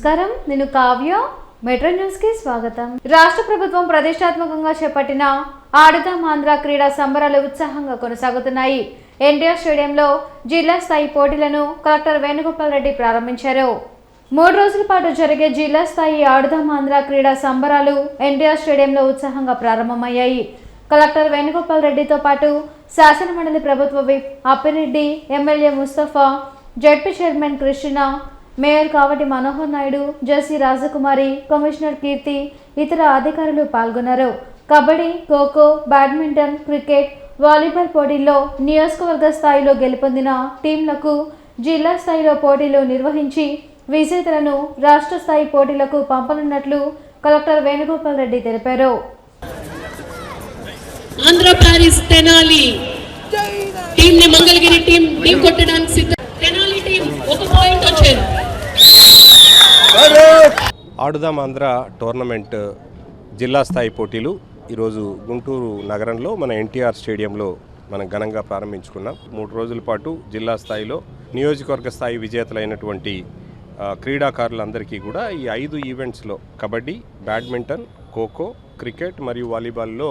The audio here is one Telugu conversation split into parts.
నమస్కారం, నేను కావ్య. మెట్రో న్యూస్ కి స్వాగతం. రాష్ట్ర ప్రభుత్వం ప్రతిష్టాత్మకంగా చేపట్టిన ఆడుదాం ఆంధ్ర క్రీడా సంబరాలు ఉత్సాహంగా కొనసాగుతున్నాయి. ఎన్టీఆర్ స్టేడియంలో జిల్లా స్థాయి పోటీలను కలెక్టర్ వేణుగోపాల్ రెడ్డి ప్రారంభించారు. 3 రోజుల పాటు జరిగే జిల్లా స్థాయి ఆడుదాం ఆంధ్ర క్రీడా సంబరాలు ఎన్టీఆర్ స్టేడియంలో ఉత్సాహంగా ప్రారంభమయ్యాయి. కలెక్టర్ వేణుగోపాల్ రెడ్డితో పాటు శాసనమండలి ప్రభుత్వ whip Appireddy, MLA Mustafa, ZP chairman Krishna, mayor Kavati Manohar Naidu, JC Rajakumari, commissioner Keerthi, ఇతర అధికారులు పాల్గొన్నారు. Kabaddi, kho kho, badminton, cricket, volleyball పోటీల్లో నియోజకవర్గ స్థాయిలో గెలుపొందిన టీంలకు జిల్లా స్థాయిలో పోటీలు నిర్వహించి విజేతలను రాష్ట్ర స్థాయి పోటీలకు పంపనున్నట్లు కలెక్టర్ వేణుగోపాల్ రెడ్డి తెలిపారు. ఆంధ్ర ప్యారిస్ తెనాలి టీం ని మంగళగిరి టీం కొట్టడానికి సిద్ధం. తెనాలి టీం 1 పాయింట్ వచ్చారు. ఆడుదాం ఆంధ్ర టోర్నమెంట్ జిల్లా స్థాయి పోటీలు ఈరోజు గుంటూరు నగరంలో మన ఎన్టీఆర్ స్టేడియంలో మనం ఘనంగా ప్రారంభించుకున్నాం. 3 రోజుల పాటు జిల్లా స్థాయిలో నియోజకవర్గ స్థాయి విజేతలైనటువంటి క్రీడాకారులందరికీ కూడా ఈ 5 ఈవెంట్స్లో కబడ్డీ, బ్యాడ్మింటన్, ఖోఖో, క్రికెట్ మరియు వాలీబాల్లో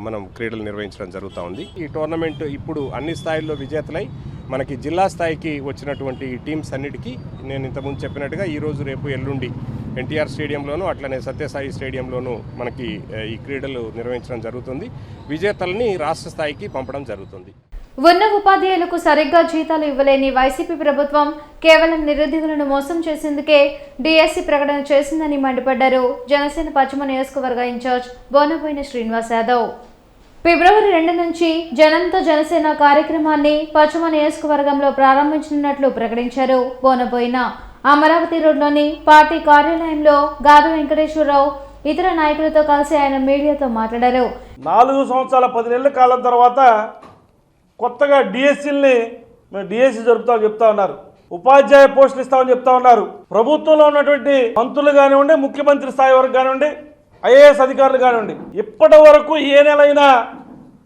మనం క్రీడలు నిర్వహించడం జరుగుతూ ఉంది. ఈ టోర్నమెంట్ ఇప్పుడు అన్ని స్థాయిల్లో విజేతలై మనకి జిల్లా స్థాయికి వచ్చినటువంటి టీమ్స్ అన్నిటికీ నేను ఇంతకుముందు చెప్పినట్టుగా ఈరోజు, రేపు, ఎల్లుండి ఎన్టీఆర్ స్టేడియంలోనూ అట్లనే సత్యసాయి స్టేడియంలోనూ మనకి ఈ క్రీడలు నిర్వహించడం జరుగుతుంది. విజేతల్ని రాష్ట్ర స్థాయికి పంపడం జరుగుతుంది. ఉన్న ఉపాధ్యాయులకు సరిగ్గా జీతాలు ఇవ్వలేని వైసీపీ ప్రభుత్వం కేవలం నిరుద్యోగులను మోసం చేసేందుకే డిఎస్సి ప్రకటన చేసిందని మండిపడ్డారు జనసేన పశ్చిమ నియోజకవర్గ ఇన్ఛార్జ్ బోనబోయిన శ్రీనివాస్ యాదవ్. ఫిబ్రవరి 2 నుంచి జనంతో జనసేన కార్యక్రమాన్ని పశ్చిమ నియోజకవర్గంలో ప్రారంభించనున్నట్లు ప్రకటించారు బోనబోయిన. అమరావతి రోడ్లోని పార్టీ కార్యాలయంలో గాదు వెంకటేశ్వరరావు ఇతర నాయకులతో కలిసి ఆయన మీడియాతో మాట్లాడారు. 4 సంవత్సరాల 10 నెలల కాలం తర్వాత కొత్తగా డిఎస్సీలని మేము డిఎస్సీ జరుపుతామని చెప్తా ఉన్నారు. ఉపాధ్యాయ పోస్టులు ఇస్తామని చెప్తా ఉన్నారు. ప్రభుత్వంలో ఉన్నటువంటి మంత్రులు కానివ్వండి, ముఖ్యమంత్రి స్థాయి వరకు కానివ్వండి, ఐఏఎస్ అధికారులు కానివ్వండి, ఇప్పటి వరకు ఏ నెలైనా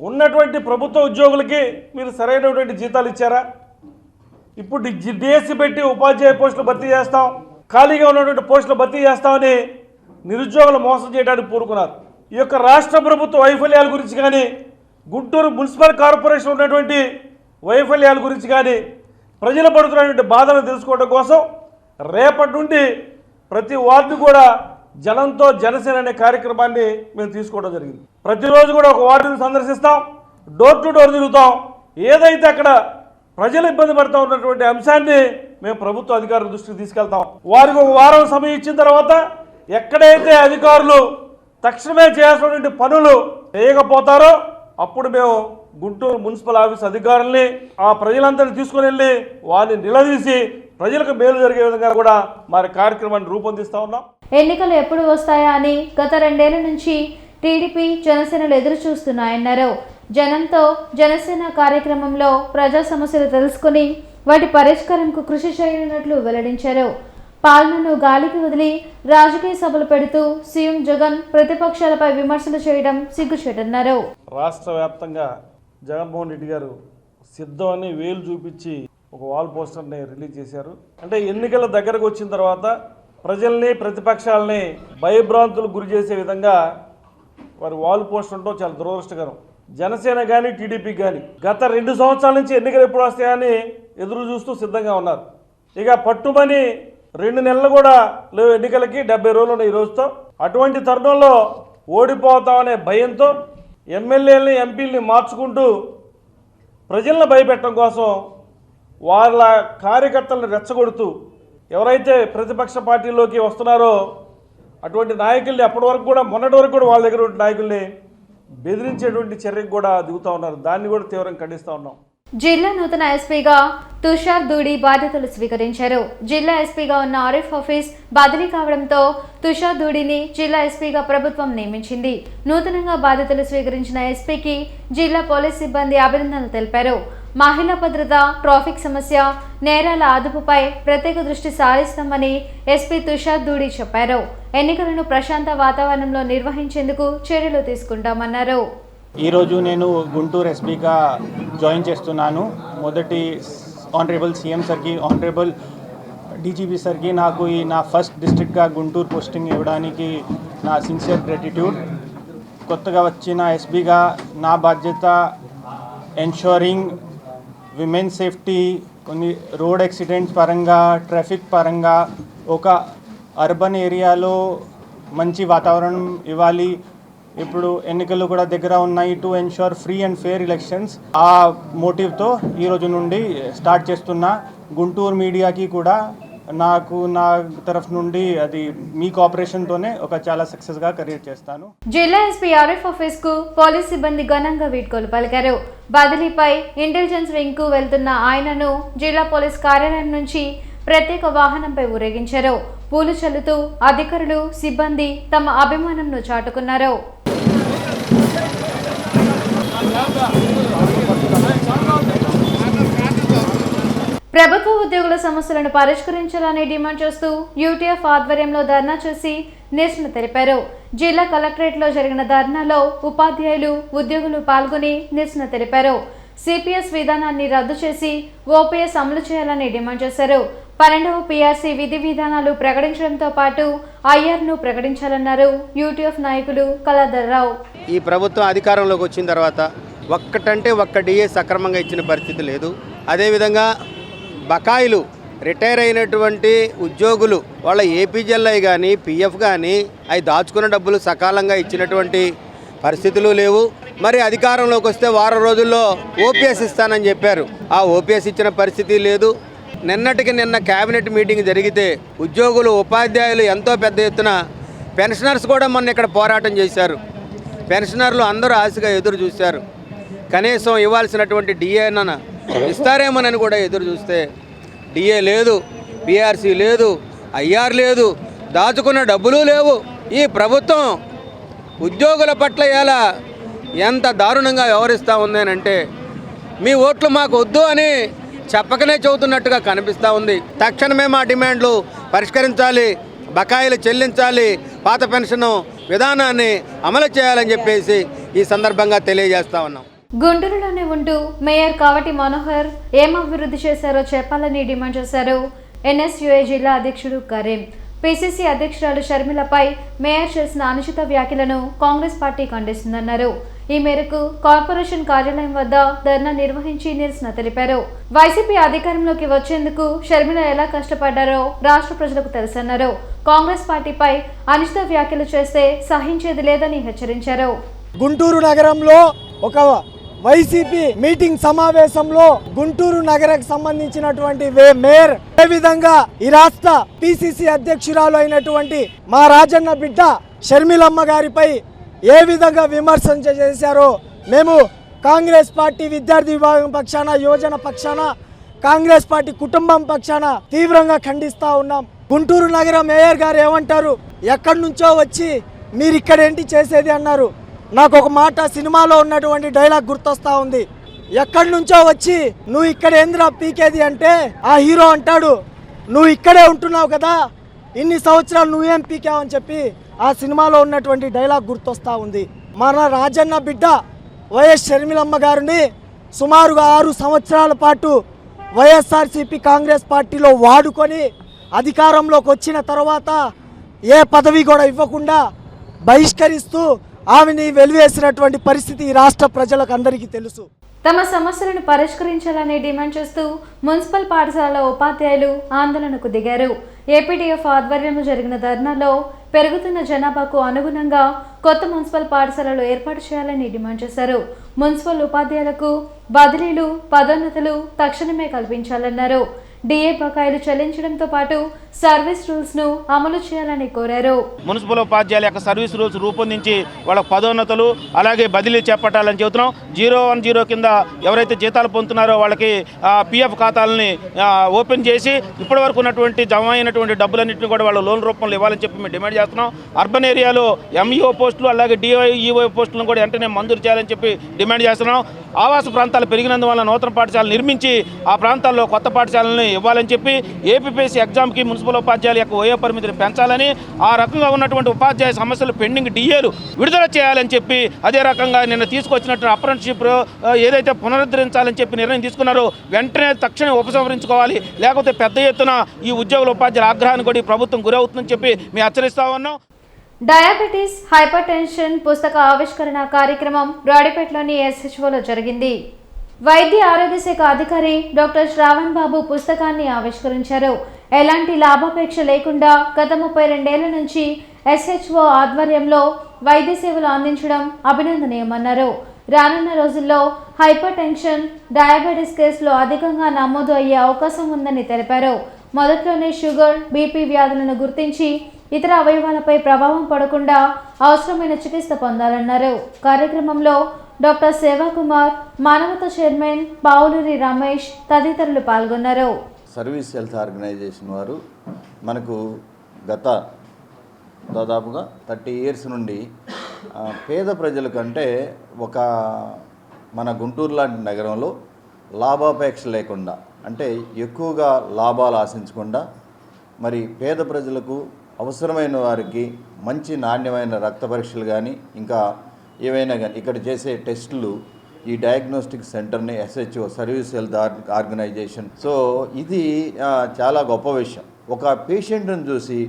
ఉన్నటువంటి ప్రభుత్వ ఉద్యోగులకి మీరు సరైనటువంటి జీతాలు ఇచ్చారా? ఇప్పుడు డిఎస్సీ పెట్టి ఉపాధ్యాయ పోస్టులు భర్తీ చేస్తాం, ఖాళీగా ఉన్నటువంటి పోస్టులు భర్తీ చేస్తామని నిరుద్యోగులు మోసం చేయడానికి పూనుకున్నారు. ఈ యొక్క రాష్ట్ర ప్రభుత్వ వైఫల్యాల గురించి కానీ, గుంటూరు మున్సిపల్ కార్పొరేషన్ ఉన్నటువంటి వైఫల్యాల గురించి కానీ, ప్రజలు పడుతున్నటువంటి బాధను తెలుసుకోవడం కోసం రేపటి నుండి ప్రతి వార్డు కూడా జనంతో జనసేన అనే కార్యక్రమాన్ని మేము తీసుకోవడం జరిగింది. ప్రతిరోజు కూడా ఒక వార్డుని సందర్శిస్తాం, డోర్ టు డోర్ తిరుగుతాం. ఏదైతే అక్కడ ప్రజలు ఇబ్బంది పడుతూ ఉన్నటువంటి అంశాన్ని మేము ప్రభుత్వ అధికారుల దృష్టికి తీసుకెళ్తాం. వారికి ఒక వారం సమయం ఇచ్చిన తర్వాత ఎక్కడైతే అధికారులు తక్షణమే చేయాల్సినటువంటి పనులు చేయకపోతారో అప్పుడు మేము గుంటూరు మున్సిపల్ ఆఫీస్ అధికారుల్ని, ఆ ప్రజలందరినీ తీసుకుని వెళ్ళి వారిని నిలదీసి ప్రజలకు మేలు జరిగే విధంగా కూడా మరి కార్యక్రమాన్ని రూపొందిస్తూ ఉన్నాం. ఎన్నికలు ఎప్పుడు వస్తాయా అని గత 2 ఏళ్ల నుంచి టీడీపీ, జనసేనలు ఎదురు చూస్తున్నాయన్నారు. జనంతో జనసేన కార్యక్రమంలో ప్రజా సమస్యలు తెలుసుకుని వాటి పరిష్కారంకు కృషి చేయనున్నట్లు వెల్లడించారు. పాలనను గాలికి వదిలి రాజకీయ సభలు పెడుతూ సీఎం జగన్ ప్రతిపక్షాలపై విమర్శలు చేయడం సిగ్గుచేటన్నారు. రాష్ట్ర వ్యాప్తంగా జగన్మోహన్ రెడ్డి గారు సిద్ధమని వేలు చూపించి ఒక వాల్ పోస్టర్ని రిలీజ్ చేశారు. అంటే ఎన్నికల దగ్గరకు వచ్చిన తర్వాత ప్రజల్ని, ప్రతిపక్షాలని భయభ్రాంతులకు గురి చేసే విధంగా వారి వాల్ పోస్టర్ ఉండటం చాలా దురదృష్టకరం. జనసేన కానీ, టీడీపీ కానీ గత 2 సంవత్సరాల నుంచి ఎన్నికలు ఎప్పుడు వస్తాయని ఎదురు చూస్తూ సిద్ధంగా ఉన్నారు. ఇక పట్టుమని 2 నెలలు కూడా లేవు ఎన్నికలకి, 70 రోజులు ఉన్నాయి ఈ రోజుతో. అటువంటి తరుణంలో ఓడిపోతామనే భయంతో ఎమ్మెల్యేలని, ఎంపీలని మార్చుకుంటూ ప్రజలను భయపెట్టడం కోసం వాళ్ళ కార్యకర్తలను రెచ్చగొడుతూ ఎవరైతే ప్రతిపక్ష పార్టీలోకి వస్తున్నారో అటువంటి నాయకుల్ని అప్పటి వరకు కూడా, మొన్నటి వరకు కూడా వాళ్ళ దగ్గర నాయకుల్ని బెదిరించేటువంటి చర్యకు కూడా దిగుతూ ఉన్నారు. దాన్ని కూడా తీవ్రంగా ఖండిస్తూ ఉన్నాం. జిల్లా నూతన ఎస్పీగా తుషార్ దూడి బాధ్యతలు స్వీకరించారు. జిల్లా ఎస్పీగా ఉన్న ఆరిఫ్ హఫీజ్ బదిలీ కావడంతో తుషార్ దూడిని జిల్లా ఎస్పీగా ప్రభుత్వం నియమించింది. నూతనంగా బాధ్యతలు స్వీకరించిన ఎస్పీకి జిల్లా పోలీస్ సిబ్బంది అభినందనలు తెలిపారు. మహిళా భద్రత, ట్రాఫిక్ సమస్య, నేరాల అదుపుపై ప్రత్యేక దృష్టి సారిస్తామని ఎస్పీ తుషార్ దూడి చెప్పారు. ఎన్నికలను ప్రశాంత వాతావరణంలో నిర్వహించేందుకు చర్యలు తీసుకుంటామన్నారు. ఈరోజు నేను గుంటూరు ఎస్పీగా జాయిన్ చేస్తున్నాను. మొదటి ఆనరేబుల్ సీఎం సార్కి, ఆనరేబుల్ డీజీపీ సార్కి నాకు ఈ నా ఫస్ట్ డిస్ట్రిక్ట్గా గుంటూరు పోస్టింగ్ ఇవ్వడానికి నా సిన్సియర్ గ్రాటిట్యూడ్. కొత్తగా వచ్చిన ఎస్పీగా నా బాధ్యత ఎన్షూరింగ్ విమెన్ సేఫ్టీ, కొన్ని రోడ్ యాక్సిడెంట్స్ పరంగా, ట్రాఫిక్ పరంగా ఒక అర్బన్ ఏరియాలో మంచి వాతావరణం ఇవ్వాలి. ఇప్పుడు ఎన్నికలు కూడా దగ్గర ఉన్నాయి. To ensure free and fair elections. ఆ మోటివ్తో ఈరోజు నుండి స్టార్ట్ చేస్తున్నా. గుంటూరు మీడియాకి కూడా నాకు నా తరఫు నుండి అది మీ కోఆపరేషన్తోనే ఒక చాలా సక్సెస్గా కెరీర్ చేస్తాను. జిల్లా ఎస్పీ ఆర్ఎఫ్ ఆఫీస్ కు పోలీస్ సిబ్బంది ఘనంగా వీడ్కోలు పలికారు. బదిలీపై ఇంటెలిజెన్స్ వింగ్ కు వెళ్తున్న ఆయనను జిల్లా పోలీస్ కార్యాలయం నుంచి ప్రత్యేక వాహనంపై ఊరేగించారు. పూలు చల్లుతూ అధికారులు, సిబ్బంది తమ అభిమానంను చాటుకున్నారు. ప్రభుత్వ ఉద్యోగుల సమస్యలను పరిష్కరించాలని డిమాండ్ చేస్తూ యూటీఎఫ్ ఆధ్వర్యంలో ధర్నా చేసి నిరసన తెలిపారు. జిల్లా కలెక్టరేట్లో జరిగిన ధర్నాలో ఉపాధ్యాయులు, ఉద్యోగులు పాల్గొని నిరసన తెలిపారు. సిపిఎస్ విధానాన్ని రద్దు చేసి ఓపీఎస్ అమలు చేయాలని డిమాండ్ చేశారు. 12వ పీఆర్సీ విధి విధానాలు ప్రకటించడంతో పాటు ఐఆర్ను ప్రకటించాలన్నారు యూటీఎఫ్ నాయకులు కళాధర్రావు. ఈ ప్రభుత్వం అధికారంలోకి వచ్చిన తర్వాత ఒక్కటంటే ఒక్క డిఏ సక్రమంగా ఇచ్చిన పరిస్థితి లేదు. అదేవిధంగా బకాయిలు రిటైర్ అయినటువంటి ఉద్యోగులు వాళ్ళ ఏపీజెల్ఐ కానీ పిఎఫ్ కానీ అవి దాచుకున్న డబ్బులు సకాలంగా ఇచ్చినటువంటి పరిస్థితులు లేవు. మరి అధికారంలోకి వస్తే వారం రోజుల్లో ఓపీఎస్ ఇస్తానని చెప్పారు. ఆ ఓపీఎస్ ఇచ్చిన పరిస్థితి లేదు. నిన్నటికి నిన్న క్యాబినెట్ మీటింగ్ జరిగితే ఉద్యోగులు, ఉపాధ్యాయులు ఎంతో పెద్ద ఎత్తున, పెన్షనర్స్ కూడా మొన్న ఇక్కడ పోరాటం చేశారు. పెన్షనర్లు అందరూ ఆశగా ఎదురు చూశారు. కనీసం ఇవ్వాల్సినటువంటి డిఏనన్న ఇస్తారేమోనని కూడా ఎదురు చూస్తే డిఏ లేదు, పీఆర్సీ లేదు, ఐఆర్ లేదు, దాచుకున్న డబ్బులు లేవు. ఈ ప్రభుత్వం ఉద్యోగుల పట్ల ఎలా ఎంత దారుణంగా వ్యవహరిస్తూ ఉందేనంటే మీ ఓట్లు మాకు వద్దు అని చెప్పకనే చెబుతున్నట్టుగా కనిపిస్తూ ఉంది. తక్షణమే మా డిమాండ్లు పరిష్కరించాలి, బకాయిలు చెల్లించాలి, పాత పెన్షన్ విధానాన్ని అమలు చేయాలని చెప్పేసి ఈ సందర్భంగా తెలియజేస్తా ఉన్నాం. గుంటూరులోనే ఉంటూ మేయర్ కావటి మనోహర్ ఏం అభివృద్ధి చేశారో చెప్పాలని డిమాండ్ చేశారు. ఎన్ఎస్యుఐ జిల్లా అధ్యక్షుడు కరీం. పిసిసి అధ్యక్షురాలు షర్మిలపై మేయర్ చేసిన అనుచిత వ్యాఖ్యలను కాంగ్రెస్ పార్టీ ఖండిస్తుందన్నారు. ఈ మేరకు కార్పొరేషన్ కార్యాలయం వద్ద ధర్నా నిర్వహించి నిరసన తెలిపారు. వైసీపీ అధికారంలోకి వచ్చేందుకు షర్మిల ఎలా కష్టపడ్డారో రాష్ట్ర ప్రజలకు తెలుసన్నారు. కాంగ్రెస్ పార్టీపై అనుచిత వ్యాఖ్యలు చేస్తే సహించేది లేదని హెచ్చరించారు. గుంటూరు నగరంలో ఒక వైసీపీ మీటింగ్ సమావేశంలో గుంటూరు నగరకు సంబంధించినటువంటి మేయర్ ఏ విధంగా ఈ రాష్ట్ర పిసిసి అధ్యక్షురాలు అయినటువంటి మా రాజన్న బిడ్డ షర్మిలమ్మ గారిపై ఏ విధంగా విమర్శన చేశారో మేము కాంగ్రెస్ పార్టీ విద్యార్థి విభాగం పక్షాన, యువజన పక్షాన, కాంగ్రెస్ పార్టీ కుటుంబం పక్షాన తీవ్రంగా ఖండిస్తా ఉన్నాం. గుంటూరు నగర మేయర్ గారు ఏమంటారు, ఎక్కడి నుంచో వచ్చి మీరు ఇక్కడ ఏంటి చేసేది అన్నారు. నాకు ఒక మాట సినిమాలో ఉన్నటువంటి డైలాగ్ గుర్తొస్తా ఉంది. ఎక్కడి నుంచో వచ్చి నువ్వు ఇక్కడ ఏంద్రా పీకేది అంటే ఆ హీరో అంటాడు, నువ్వు ఇక్కడే ఉంటున్నావు కదా, ఇన్ని సంవత్సరాలు నువ్వేం పీకావని చెప్పి ఆ సినిమాలో ఉన్నటువంటి డైలాగ్ గుర్తొస్తా ఉంది. మన రాజన్న బిడ్డ వైఎస్ షర్మిలమ్మ గారిని సుమారుగా 6 సంవత్సరాల పాటు వైఎస్ఆర్సీపీ కాంగ్రెస్ పార్టీలో వాడుకొని అధికారంలోకి వచ్చిన తర్వాత ఏ పదవి కూడా ఇవ్వకుండా బహిష్కరిస్తూ ఆమెని వెలివేసినటువంటి పరిస్థితి ఈ రాష్ట్ర ప్రజలకు అందరికీ తెలుసు. తమ సమస్యలను పరిష్కరించాలని డిమాండ్ చేస్తూ మున్సిపల్ పాఠశాల ఉపాధ్యాయులు ఆందోళనకు దిగారు. ఏపీడీఎఫ్ ఆధ్వర్యంలో జరిగిన ధర్నాలో పెరుగుతున్న జనాభాకు అనుగుణంగా కొత్త మున్సిపల్ పాఠశాలలు ఏర్పాటు చేయాలని డిమాండ్ చేశారు. మున్సిపల్ ఉపాధ్యాయులకు బదిలీలు, పదోన్నతులు తక్షణమే కల్పించాలన్నారు. డిఏ బకాయిలు చెల్లించడంతో పాటు సర్వీస్ రూల్స్ ను అమలు చేయాలని కోరారు. మున్సిపల్ ఉపాధ్యాయుల యొక్క సర్వీస్ రూల్స్ రూపొందించి వాళ్ళ పదోన్నతులు అలాగే బదిలీ చేపట్టాలని చెబుతున్నాం. 010 కింద ఎవరైతే జీతాలు పొందుతున్నారో వాళ్ళకి పిఎఫ్ ఖాతాలని ఓపెన్ చేసి ఇప్పటి వరకు ఉన్నటువంటి జమ అయినటువంటి డబ్బులన్నింటినీ కూడా వాళ్ళు లోన్ రూపంలో ఇవ్వాలని చెప్పి మేము డిమాండ్ చేస్తున్నాం. అర్బన్ ఏరియాలో ఎంఈఓ పోస్టులు అలాగే డిఓఈఓ పోస్టులను కూడా వెంటనే మంజూరు చేయాలని చెప్పి డిమాండ్ చేస్తున్నాం. ఆవాస ప్రాంతాలు పెరిగినందువల్ల నూతన పాఠశాలలు నిర్మించి ఆ ప్రాంతాల్లో కొత్త పాఠశాలను ఇవ్వాలని చెప్పి ఏపీపీఎస్సీ ఎగ్జామ్కి మున్సిపల్ ఉపాధ్యాయుల యొక్క వయో పరిమితిని పెంచాలని, ఆ రకంగా ఉన్నటువంటి ఉపాధ్యాయ సమస్యలు పెండింగ్ డిఏలు విడుదల చేయాలని చెప్పి, అదే రకంగా నిన్న తీసుకొచ్చినట్టు అప్రెంటిస్షిప్ ఏదైతే పునరుద్ధరించాలని చెప్పి నిర్ణయం తీసుకున్నారో వెంటనే తక్షణం ఉపసంహరించుకోవాలి, లేకపోతే పెద్ద ఎత్తున ఈ ఉద్యోగుల ఉపాధ్యాయుల ఆగ్రహాన్ని కూడా ఈ ప్రభుత్వం గురవుతుందని చెప్పి మేము హెచ్చరిస్తా ఉన్నాం. డయాబెటీస్, హైపర్ టెన్షన్ పుస్తక ఆవిష్కరణ కార్యక్రమం రాడిపేటలోని SHOలో జరిగింది. వైద్య ఆరోగ్య శాఖ అధికారి డాక్టర్ శ్రావణ్ బాబు పుస్తకాన్ని ఆవిష్కరించారు. ఎలాంటి లాభాపేక్ష లేకుండా గత 32 ఏళ్ల నుంచి SHO ఆధ్వర్యంలో వైద్య సేవలు అందించడం అభినందనీయమన్నారు. రానున్న రోజుల్లో హైపర్ టెన్షన్, డయాబెటీస్ కేసులు అధికంగా నమోదు అయ్యే అవకాశం ఉందని తెలిపారు. మొదట్లోనే షుగర్, BP వ్యాధులను గుర్తించి ఇతర అవయవాలపై ప్రభావం పడకుండా అవసరమైన చికిత్స పొందాలన్నారు. కార్యక్రమంలో డాక్టర్ సేవాకుమార్, మానవత చైర్మన్ పావులూరి రమేష్ తదితరులు పాల్గొన్నారు. సర్వీస్ హెల్త్ ఆర్గనైజేషన్ వారు మనకు గత దాదాపుగా 30 ఇయర్స్ నుండి పేద ప్రజల కంటే ఒక మన గుంటూరు లాంటి నగరంలో లాభాపేక్ష లేకుండా, అంటే ఎక్కువగా లాభాలు ఆశించకుండా, మరి పేద ప్రజలకు అవసరమైన వారికి మంచి నాణ్యమైన రక్త పరీక్షలు కానీ ఇంకా ఏవైనా కానీ ఇక్కడ చేసే టెస్టులు ఈ డయాగ్నోస్టిక్ సెంటర్ని SHO service health organization. So ఇది చాలా గొప్ప విషయం. ఒక పేషెంట్ని చూసి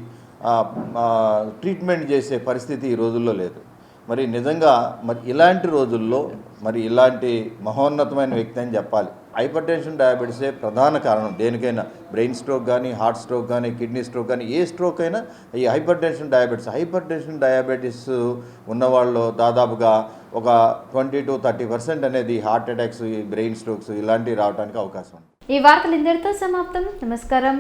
ట్రీట్మెంట్ చేసే పరిస్థితి ఈ రోజుల్లో లేదు. మరి నిజంగా మరి ఇలాంటి రోజుల్లో మరి ఇలాంటి మహోన్నతమైన వ్యక్తి అని చెప్పాలి. హైపర్ టెన్షన్, డయాబెటీసే ప్రధాన కారణం దేనికైనా. బ్రెయిన్ స్ట్రోక్ కానీ, హార్ట్ స్ట్రోక్ కానీ, కిడ్నీ స్ట్రోక్ కానీ, ఏ స్ట్రోక్ అయినా ఈ హైపర్ టెన్షన్ డయాబెటీస్ ఉన్నవాళ్ళు దాదాపుగా ఒక 20 to 30% అనేది హార్ట్ అటాక్స్, బ్రెయిన్ స్ట్రోక్స్ ఇలాంటివి రావడానికి అవకాశం ఉంది. ఈ వార్తలు ఇంతటితో సమాప్తం. నమస్కారం.